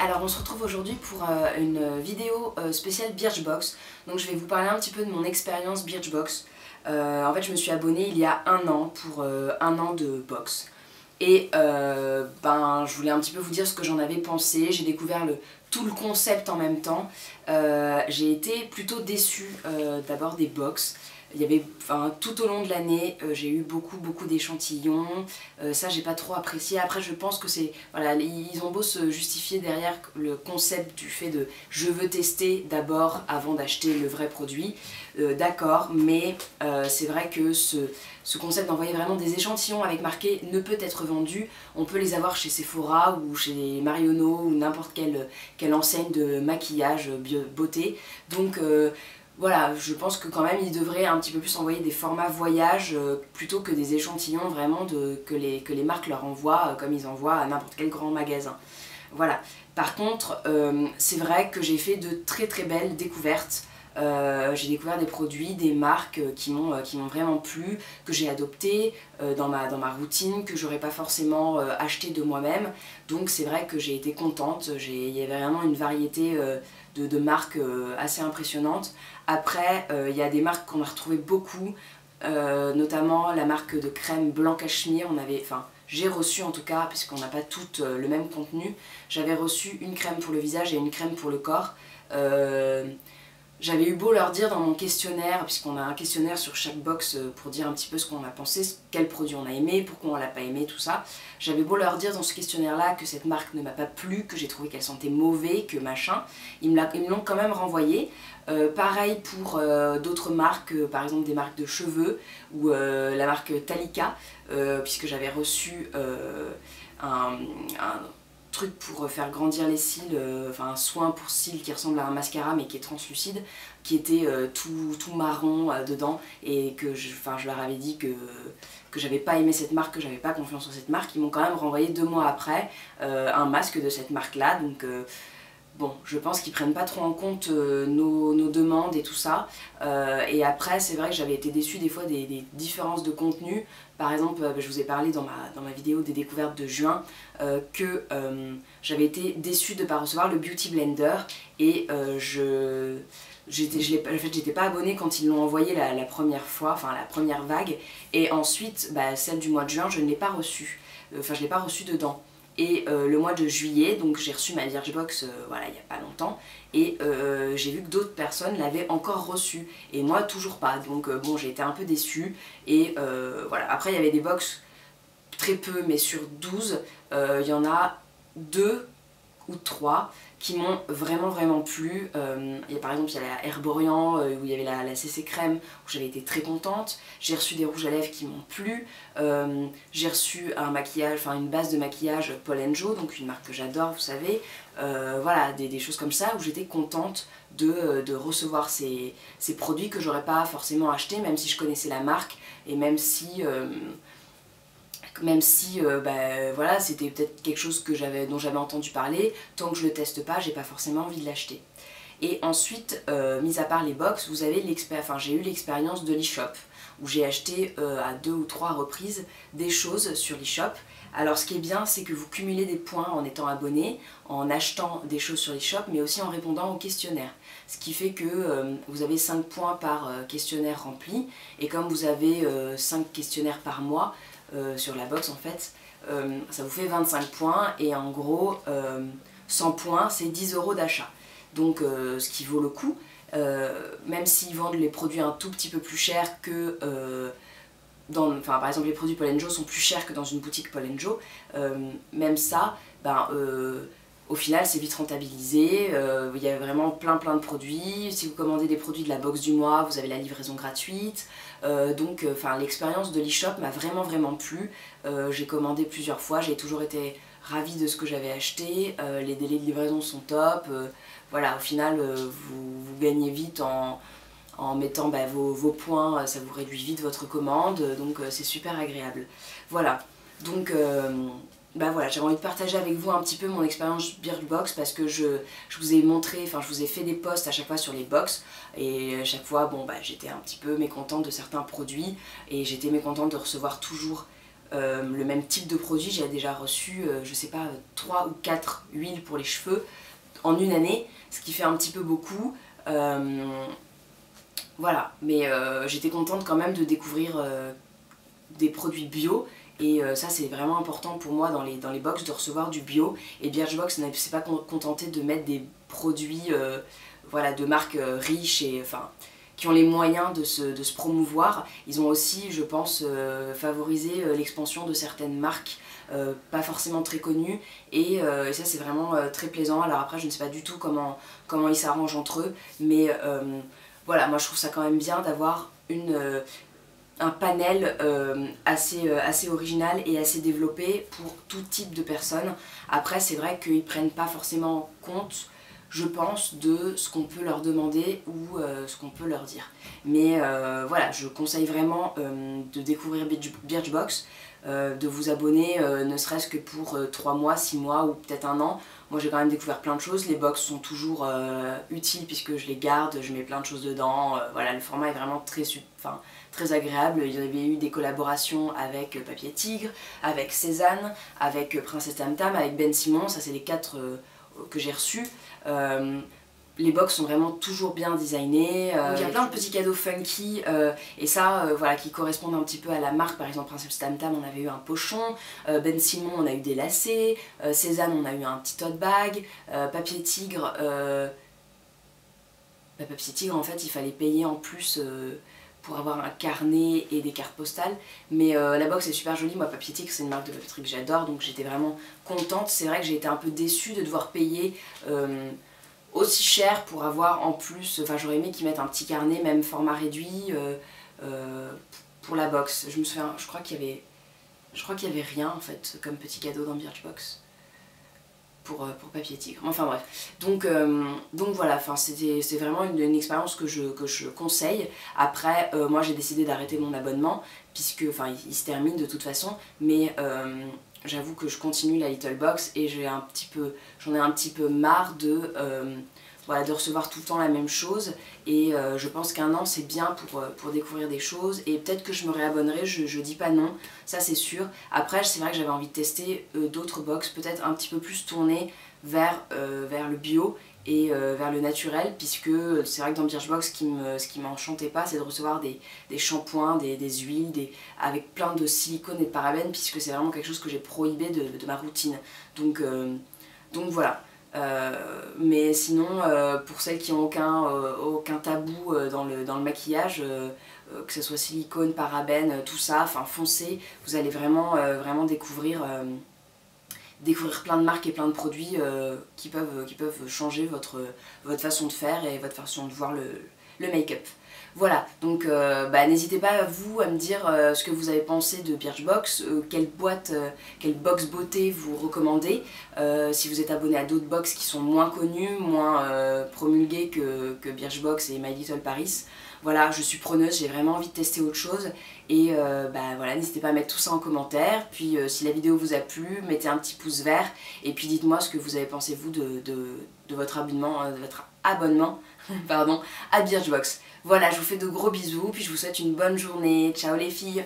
Alors on se retrouve aujourd'hui pour une vidéo spéciale Birchbox. Donc je vais vous parler un petit peu de mon expérience Birchbox. En fait je me suis abonnée il y a un an pour un an de box. Et je voulais un petit peu vous dire ce que j'en avais pensé. J'ai découvert tout le concept en même temps. J'ai été plutôt déçue d'abord des box. Il y avait, tout au long de l'année, j'ai eu beaucoup d'échantillons. Ça, j'ai pas trop apprécié. Après, je pense que c'est... Voilà, ils ont beau se justifier derrière le concept du fait de je veux tester d'abord avant d'acheter le vrai produit. D'accord, mais c'est vrai que ce concept d'envoyer vraiment des échantillons avec marqué ne peut être vendu, on peut les avoir chez Sephora ou chez Marionneau ou n'importe quelle enseigne de maquillage, beauté. Donc... voilà, je pense que quand même ils devraient un petit peu plus envoyer des formats voyage plutôt que des échantillons vraiment que les marques leur envoient comme ils envoient à n'importe quel grand magasin. Voilà. Par contre, c'est vrai que j'ai fait de très belles découvertes. J'ai découvert des produits, des marques qui m'ont vraiment plu, que j'ai adopté dans ma routine, que j'aurais pas forcément acheté de moi-même. Donc c'est vrai que j'ai été contente, il y avait vraiment une variété de marques assez impressionnante. Après, il y a des marques qu'on a retrouvées beaucoup, notamment la marque de crème blanc cachemire. J'ai reçu en tout cas, puisqu'on n'a pas toutes le même contenu, j'avais reçu une crème pour le visage et une crème pour le corps. J'avais eu beau leur dire dans mon questionnaire, puisqu'on a un questionnaire sur chaque box pour dire un petit peu ce qu'on a pensé, quel produit on a aimé, pourquoi on l'a pas aimé, tout ça. J'avais beau leur dire dans ce questionnaire-là que cette marque ne m'a pas plu, que j'ai trouvé qu'elle sentait mauvais, que machin. Ils me l'ont quand même renvoyé. Pareil pour d'autres marques, par exemple des marques de cheveux, ou la marque Talika, puisque j'avais reçu un truc pour faire grandir les cils, un soin pour cils qui ressemble à un mascara mais qui est translucide, qui était tout marron dedans, et que je leur avais dit que j'avais pas aimé cette marque, que j'avais pas confiance en cette marque. Ils m'ont quand même renvoyé 2 mois après un masque de cette marque là, donc bon, je pense qu'ils prennent pas trop en compte nos demandes et tout ça. Et après, c'est vrai que j'avais été déçue des fois des différences de contenu. Par exemple, je vous ai parlé dans ma vidéo des découvertes de juin que j'avais été déçue de ne pas recevoir le Beauty Blender. Et j'étais pas abonnée quand ils l'ont envoyé la première fois, la première vague. Et ensuite, celle du mois de juin, je ne l'ai pas reçue. Je l'ai pas reçue dedans. Et le mois de juillet, donc j'ai reçu ma Birchbox il n'y a pas longtemps, et j'ai vu que d'autres personnes l'avaient encore reçue, et moi toujours pas. Donc bon, j'ai été un peu déçue, et voilà. Après il y avait des box très peu, mais sur 12, il y en a 2 ou 3 qui m'ont vraiment plu. Par exemple, il y a la Herborian où il y avait la CC crème, où j'avais été très contente. J'ai reçu des rouges à lèvres qui m'ont plu. J'ai reçu un maquillage, une base de maquillage Paul & Joe, donc une marque que j'adore, vous savez. Voilà, des choses comme ça où j'étais contente de recevoir ces produits que j'aurais pas forcément acheté, même si je connaissais la marque, et même si voilà, c'était peut-être quelque chose dont j'avais entendu parler, tant que je le teste pas, j'ai pas forcément envie de l'acheter. Et ensuite, mis à part les box, j'ai eu l'expérience de l'e-shop, où j'ai acheté à 2 ou 3 reprises des choses sur l'e-shop. Alors ce qui est bien, c'est que vous cumulez des points en étant abonné, en achetant des choses sur l'e-shop, mais aussi en répondant au questionnaire. Ce qui fait que vous avez 5 points par questionnaire rempli, et comme vous avez 5 questionnaires par mois, sur la box en fait, ça vous fait 25 points, et en gros 100 points c'est 10 € d'achat, donc ce qui vaut le coup, même s'ils vendent les produits un tout petit peu plus cher que par exemple les produits Paul & Joe sont plus chers que dans une boutique Paul & Joe, même ça, au final c'est vite rentabilisé. Il y a vraiment plein de produits. Si vous commandez des produits de la box du mois, vous avez la livraison gratuite. Donc l'expérience de l'e-shop m'a vraiment plu. J'ai commandé plusieurs fois, j'ai toujours été ravie de ce que j'avais acheté. Les délais de livraison sont top. Voilà, au final vous gagnez vite en mettant vos points, ça vous réduit vite votre commande, donc c'est super agréable. Voilà, donc voilà, j'avais envie de partager avec vous un petit peu mon expérience Birchbox, parce que je vous ai montré, je vous ai fait des posts à chaque fois sur les box, et à chaque fois j'étais un petit peu mécontente de certains produits, et j'étais mécontente de recevoir toujours le même type de produit. J'ai déjà reçu, je sais pas, 3 ou 4 huiles pour les cheveux en une année, ce qui fait un petit peu beaucoup. Voilà, mais j'étais contente quand même de découvrir des produits bio. Et ça c'est vraiment important pour moi dans les box de recevoir du bio. Et Birchbox ne s'est pas contenté de mettre des produits voilà, de marques riches et enfin qui ont les moyens de se promouvoir. Ils ont aussi, je pense, favorisé l'expansion de certaines marques pas forcément très connues. Et ça c'est vraiment très plaisant. Alors après je ne sais pas du tout comment ils s'arrangent entre eux. Mais voilà, moi je trouve ça quand même bien d'avoir un panel assez original et assez développé pour tout type de personnes. Après c'est vrai qu'ils prennent pas forcément compte, je pense, de ce qu'on peut leur demander ou ce qu'on peut leur dire. Mais voilà, je conseille vraiment de découvrir Birchbox, de vous abonner ne serait-ce que pour 3 mois, 6 mois ou peut-être un an. Moi j'ai quand même découvert plein de choses, les box sont toujours utiles puisque je les garde, je mets plein de choses dedans, voilà, le format est vraiment très agréable. Il y avait eu des collaborations avec Papier Tigre, avec Cézanne, avec Princesse Tam Tam, avec Ben Simon, ça c'est les 4 que j'ai reçus. Les box sont vraiment toujours bien designés, il y a plein de petits cadeaux funky et ça voilà, qui correspondent un petit peu à la marque. Par exemple Princesse Tam Tam on avait eu un pochon, Ben Simon on a eu des lacets, Cézanne on a eu un petit tote bag, Papier Tigre Papier Tigre en fait il fallait payer en plus pour avoir un carnet et des cartes postales, mais la box est super jolie. Moi Papier Tigre c'est une marque de papeterie que j'adore, donc j'étais vraiment contente. C'est vrai que j'ai été un peu déçue de devoir payer aussi cher pour avoir en plus, enfin j'aurais aimé qu'ils mettent un petit carnet même format réduit pour la box. Je me souviens, je crois qu'il y avait rien en fait comme petit cadeau dans Birchbox pour Papier Tigre, enfin bref. Donc voilà, c'est vraiment une expérience que je conseille. Après moi j'ai décidé d'arrêter mon abonnement puisque il se termine de toute façon, mais j'avoue que je continue la Little Box et j'en ai un petit peu marre voilà, de recevoir tout le temps la même chose. Et je pense qu'un an c'est bien pour découvrir des choses, et peut-être que je me réabonnerai, je dis pas non, ça c'est sûr. Après c'est vrai que j'avais envie de tester d'autres box, peut-être un petit peu plus tournées vers le bio et vers le naturel, puisque c'est vrai que dans Birchbox ce qui m'enchantait pas c'est de recevoir des shampoings, des huiles, avec plein de silicone et de parabènes, puisque c'est vraiment quelque chose que j'ai prohibé de ma routine. Donc voilà. Mais sinon pour celles qui n'ont aucun tabou dans le maquillage, que ce soit silicone, parabènes, tout ça, foncez, vous allez vraiment découvrir plein de marques et plein de produits qui peuvent changer votre façon de faire et votre façon de voir le make-up. Voilà, donc n'hésitez pas vous à me dire ce que vous avez pensé de Birchbox, quelle box beauté vous recommandez, si vous êtes abonné à d'autres box qui sont moins connues, moins promulguées que Birchbox et My Little Paris. Voilà, je suis preneuse, j'ai vraiment envie de tester autre chose, et voilà, n'hésitez pas à mettre tout ça en commentaire. Puis si la vidéo vous a plu, mettez un petit pouce vert, et puis dites-moi ce que vous avez pensé vous de votre abonnement pardon, à Birchbox. Voilà, je vous fais de gros bisous, puis je vous souhaite une bonne journée. Ciao les filles!